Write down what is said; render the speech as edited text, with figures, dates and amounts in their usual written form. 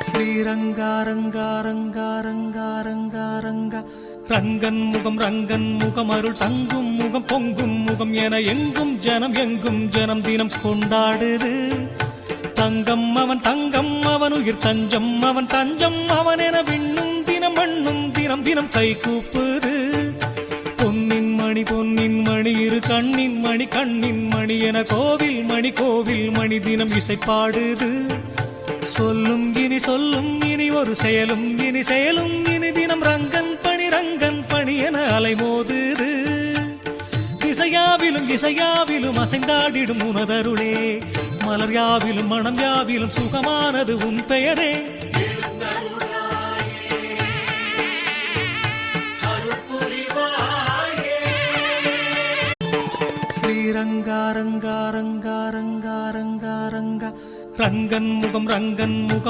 ஸ்ரீரங்காரங்காரங்காரங்காரங்காரங்கா ரங்கன் முகம் அருள் தங்கும் முகம் பொங்கும் முகம் என எங்கும் ஜனம் தினம் கொண்டாடுது. தங்கம் அவன் உயிர் தஞ்சம் அவன் தஞ்சம் அவன் என விண்ணும் தினம் மண்ணும் தினம் கை கூப்புது. பொன்னின் மணி இரு கண்ணின் மணி என கோவில் மணி தினம் இசைப்பாடுது. சொல்லும் இனி ஒரு செயலும் இனி தினம் ரங்கன் பணி என அலைமோதுது. இசையாவிலும் அசைந்தாடிடும் உனதருளே, மலர் யாவிலும் மனம் யாவிலும் சுகமானது உன் பெயரே. ஸ்ரீரங்காரங்காரங்காரங்காரங்காரங்கா ரங்கன் முகம்